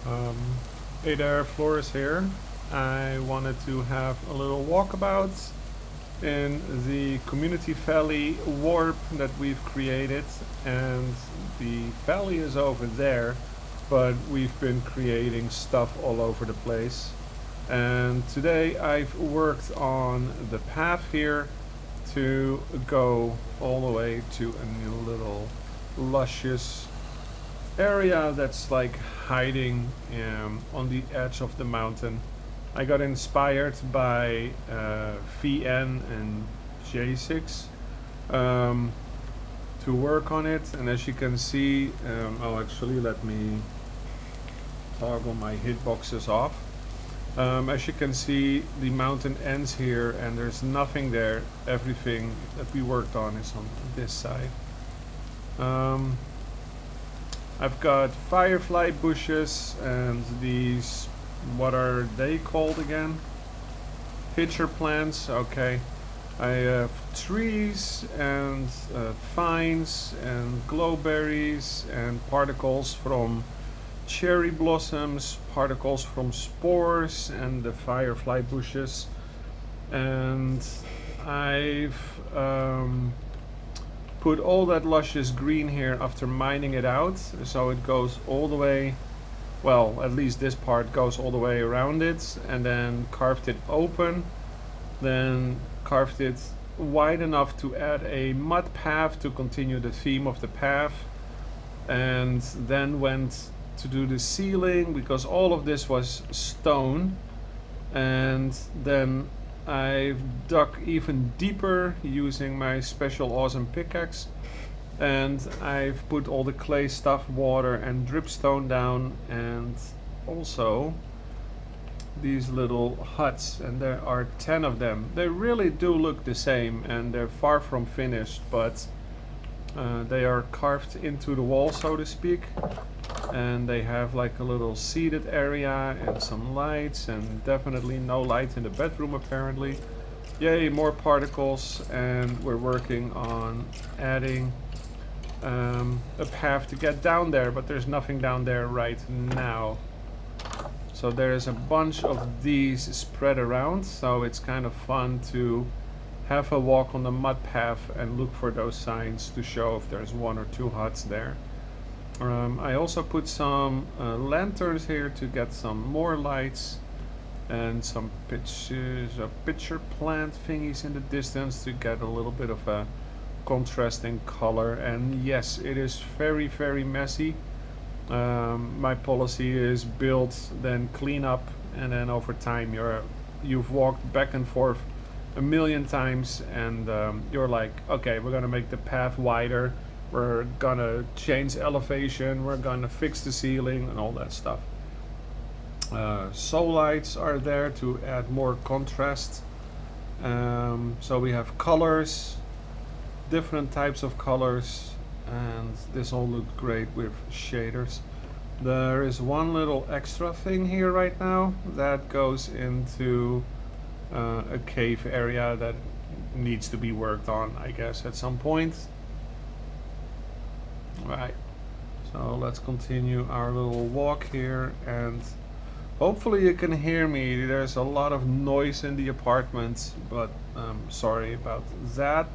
Um, hey there, Flores here. I wanted to have a little walkabout in the CommunityValley warp that we've created, and the valley is over there, but we've been creating stuff all over the place. And today I've worked on the path here to go all the way to a new little luscious area that's like hiding on the edge of the mountain. I got inspired by VN and J6 um, to work on it, and as you can see, oh, actually, let me toggle my hitboxes off. As you can see, the mountain ends here, and there's nothing there. Everything that we worked on is on this side. Um, I've got firefly bushes and these, what are they called again? Pitcher plants, okay. I have trees and vines and glowberries and particles from cherry blossoms, particles from spores and the firefly bushes. And I've put all that luscious green here after mining it out, so it goes all the way, well, at least this part goes all the way around it, and then carved it open, then carved it wide enough to add a mud path to continue the theme of the path, and then went to do the ceiling because all of this was stone, and then I've dug even deeper using my special awesome pickaxe, and I've put all the clay stuff, water and dripstone down, and also these little huts, and there are 10 of them. They really do look the same and they're far from finished, but they are carved into the wall, so to speak, and they have like a little seated area and some lights, and definitely no light in the bedroom apparently. Yay, more particles, and we're working on adding a path to get down there, but there's nothing down there right now. So there's a bunch of these spread around, so it's kind of fun to have a walk on the mud path and look for those signs to show if there's one or two huts there. I also put some lanterns here to get some more lights, and some pitcher plant thingies in the distance to get a little bit of a contrasting color. And yes, it is very, very messy. My policy is build, then clean up, and then over time you've walked back and forth a million times, and you're like, okay, we're gonna make the path wider, we're gonna change elevation, we're gonna fix the ceiling and all that stuff. Soul lights are there to add more contrast. So we have colors, different types of colors, and this all looks great with shaders. There is one little extra thing here right now that goes into a cave area that needs to be worked on, I guess, at some point. Right, so let's continue our little walk here, and hopefully you can hear me. There's a lot of noise in the apartment, but sorry about that.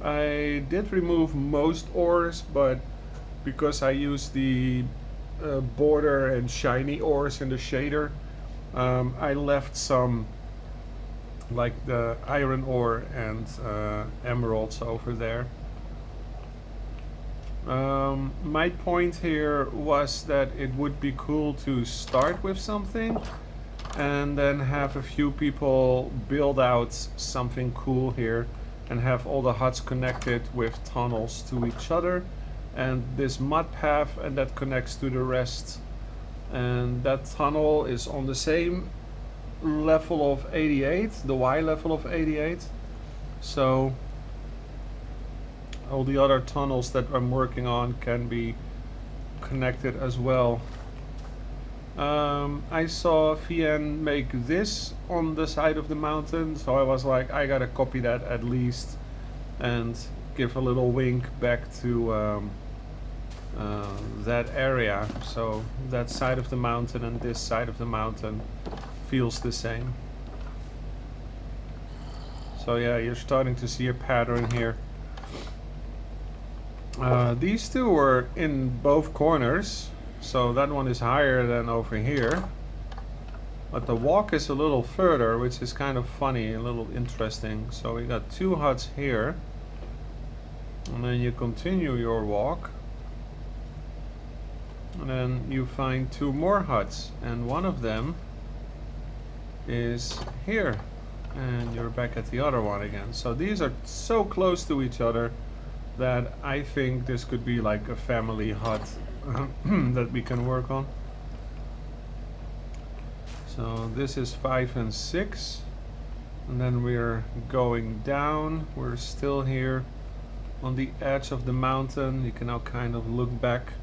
I did remove most ores, but because I used the border and shiny ores in the shader, I left some, like the iron ore and emeralds over there. My point here was that it would be cool to start with something and then have a few people build out something cool here and have all the huts connected with tunnels to each other, and this mud path, and that connects to the rest, and that tunnel is on the same level of 88, the Y level of 88, so all the other tunnels that I'm working on can be connected as well. I saw VN make this on the side of the mountain, so I was like, I gotta copy that at least and give a little wink back to that area. So that side of the mountain and this side of the mountain feels the same. So yeah, you're starting to see a pattern here. These two were in both corners, so that one is higher than over here. But the walk is a little further, which is kind of funny, a little interesting. So we got 2 huts here. And then you continue your walk. And then you find 2 more huts. And one of them is here. And you're back at the other one again. So these are so close to each other that I think this could be like a family hut that we can work on. So this is 5 and 6. And then we're going down. We're still here on the edge of the mountain. You can now kind of look back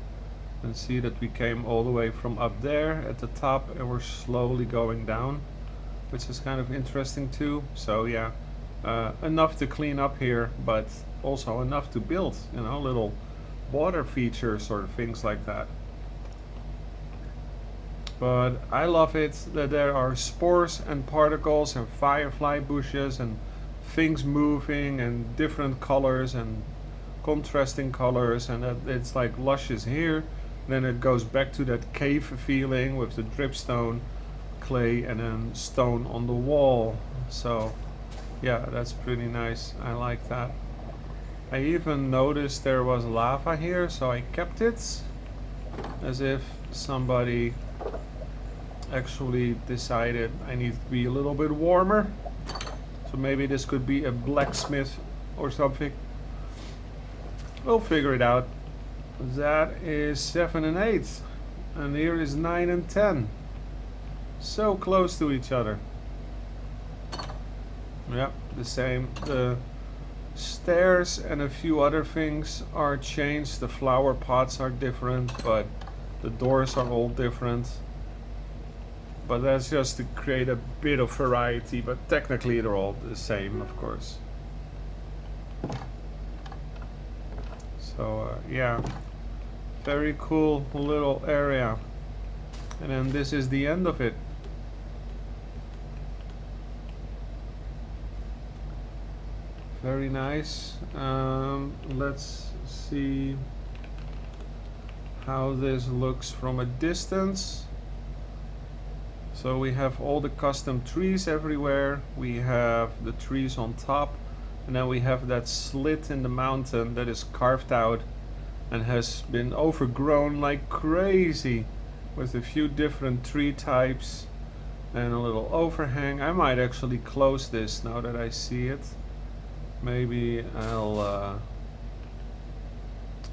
and see that we came all the way from up there at the top and we're slowly going down, which is kind of interesting too. So yeah, enough to clean up here, but also enough to build, you know, little water features or things like that. But I love it that there are spores and particles and firefly bushes and things moving and different colors and contrasting colors, and that it's like luscious here. Then it goes back to that cave feeling with the dripstone clay and then stone on the wall. So yeah, that's pretty nice. I like that. I even noticed there was lava here, so I kept it as if somebody actually decided I need to be a little bit warmer. So maybe this could be a blacksmith or something. We'll figure it out. That is 7 and 8. And here is 9 and 10. So close to each other. Yep, the same. The stairs and a few other things are changed. The flower pots are different, but the doors are all different. But that's just to create a bit of variety, but technically they're all the same, of course. So yeah, very cool little area. And then this is the end of it. Very nice. Let's see how this looks from a distance. So we have all the custom trees everywhere. We have the trees on top, and then we have that slit in the mountain that is carved out and has been overgrown like crazy with a few different tree types and a little overhang. I might actually close this now that I see it. Maybe I'll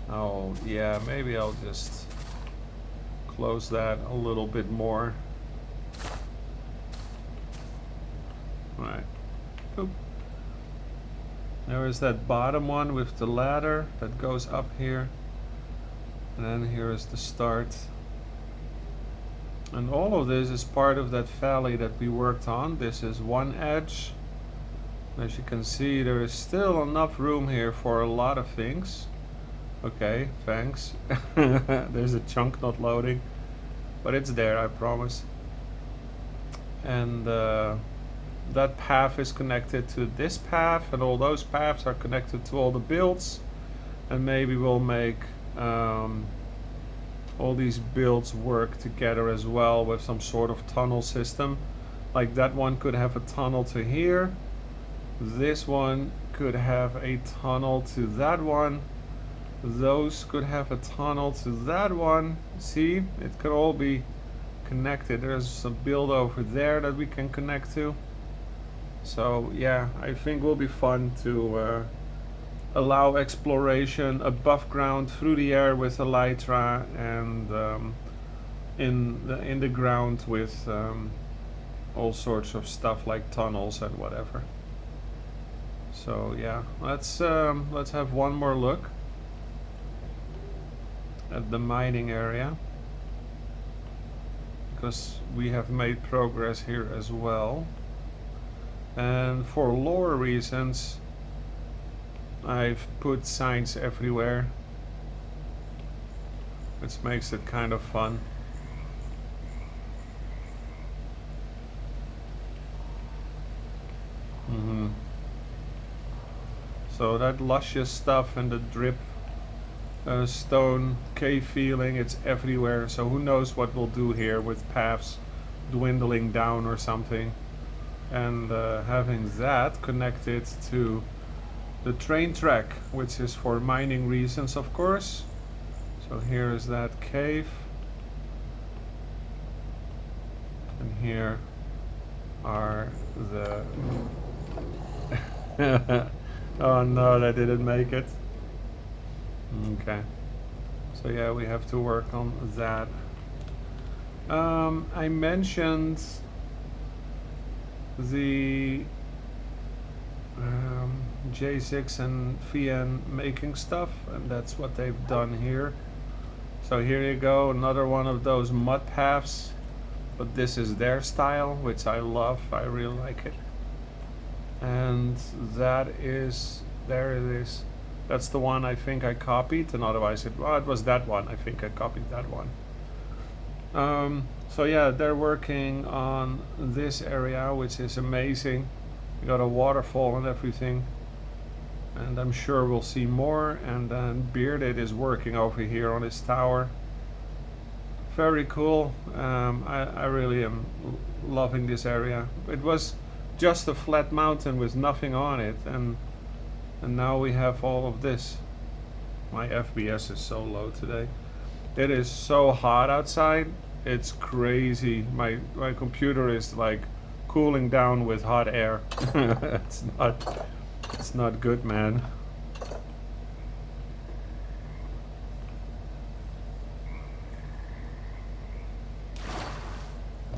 oh yeah, maybe I'll just close that a little bit more. Right. Oop. There is that bottom one with the ladder that goes up here. And then here is the start. And all of this is part of that valley that we worked on. This is one edge. As you can see, there is still enough room here for a lot of things. Okay, thanks. There's a chunk not loading, but it's there, I promise. And that path is connected to this path, and all those paths are connected to all the builds. And maybe we'll make all these builds work together as well with some sort of tunnel system. Like that one could have a tunnel to here. This one could have a tunnel to that one. Those could have a tunnel to that one. See, it could all be connected. There's a build over there that we can connect to. So yeah, I think will be fun to allow exploration above ground, through the air with elytra, and in the ground with all sorts of stuff like tunnels and whatever. So yeah, let's have one more look at the mining area, because we have made progress here as well. And for lore reasons, I've put signs everywhere. which makes it kind of fun. So that luscious stuff and the drip stone cave feeling, it's everywhere. So who knows what we'll do here with paths dwindling down or something. And having that connected to the train track, which is for mining reasons, of course. So here is that cave. And here are the... Oh no, that didn't make it. Okay. So yeah, we have to work on that. I mentioned the J6 and VN making stuff, and that's what they've done here. So here you go, another one of those mud paths, but this is their style, which I love. I really like it. And that is, there it is. That's the one I think I copied, and otherwise it was that one. I think I copied that one. So yeah, they're working on this area, which is amazing. We got a waterfall and everything, and I'm sure we'll see more. And then Bearded is working over here on his tower. Very cool. I really am loving this area. It was just a flat mountain with nothing on it, and now we have all of this. My FPS is so low today. It is so hot outside, it's crazy. My computer is like cooling down with hot air. It's not good, man.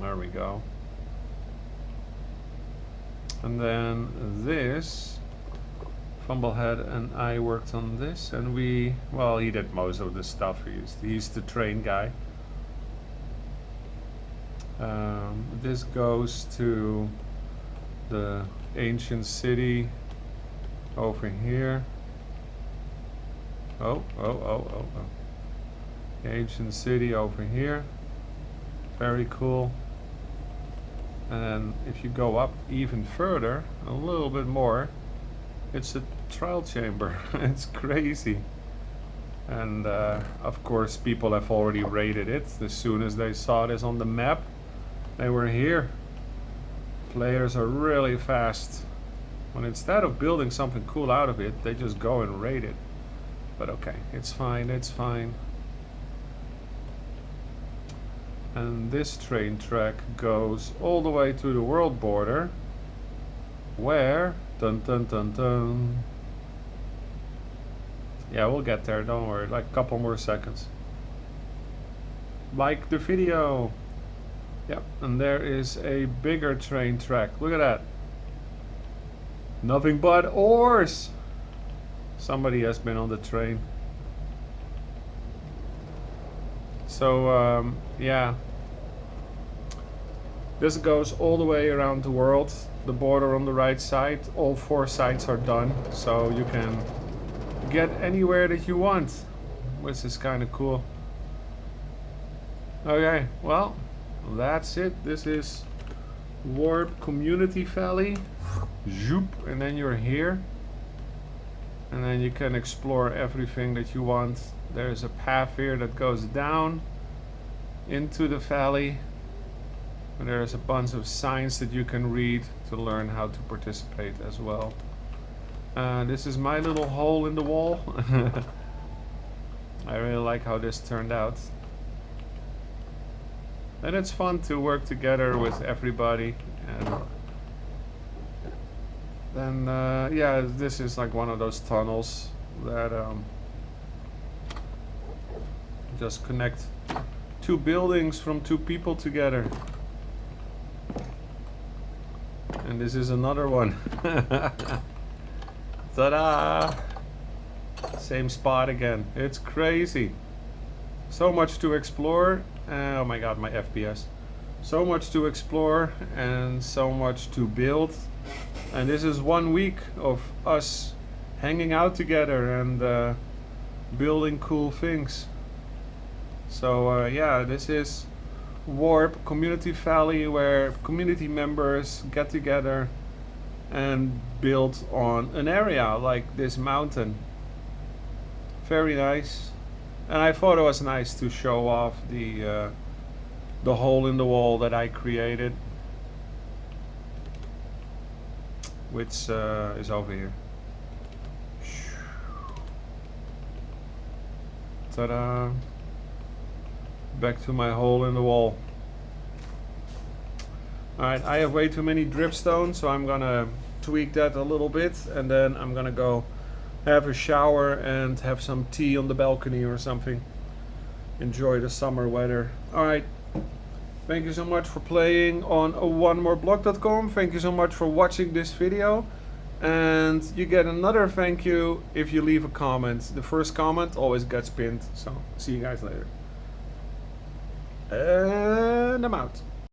There we go. And then this, Fumblehead and I worked on this, and well, he did most of the stuff. He's the train guy. This goes to the ancient city over here. Oh. The ancient city over here. Very cool. And then if you go up even further, a little bit more, it's a trial chamber. It's crazy. And of course people have already raided it. As soon as they saw this on the map, they were here. Players are really fast. When instead of building something cool out of it, they just go and raid it. But okay, it's fine, it's fine. And this train track goes all the way to the world border, where, dun dun dun dun. Yeah, we'll get there, don't worry, like a couple more seconds. Like the video. Yep, and there is a bigger train track. Look at that. Nothing but ores. Somebody has been on the train. So, yeah. This goes all the way around the world. The border on the right side. All 4 sides are done. So you can get anywhere that you want. Which is kind of cool. Okay, well, that's it. This is Warp CommunityValley. Zoop, and then you're here. And then you can explore everything that you want. There's a path here that goes down into the valley. And there's a bunch of signs that you can read to learn how to participate as well. This is my little hole in the wall. I really like how this turned out. And it's fun to work together with everybody. And then, yeah, this is like one of those tunnels that just connect 2 buildings from 2 people together. And this is another one. Ta-da! Same spot again. It's crazy. So much to explore. Oh my god, my FPS. So much to explore and so much to build. And this is 1 week of us hanging out together and building cool things. So yeah, this is Warp Community Valley, where community members get together and build on an area like this mountain. Very nice. And I thought it was nice to show off the hole in the wall that I created, which is over here. Ta-da! Back to my hole in the wall. Alright, I have way too many dripstones, so I'm gonna tweak that a little bit, and then I'm gonna go have a shower and have some tea on the balcony or something. Enjoy the summer weather. Alright, thank you so much for playing on onemoreblog.com. Thank you so much for watching this video. And you get another thank you if you leave a comment. The first comment always gets pinned. So, see you guys later. And I'm out.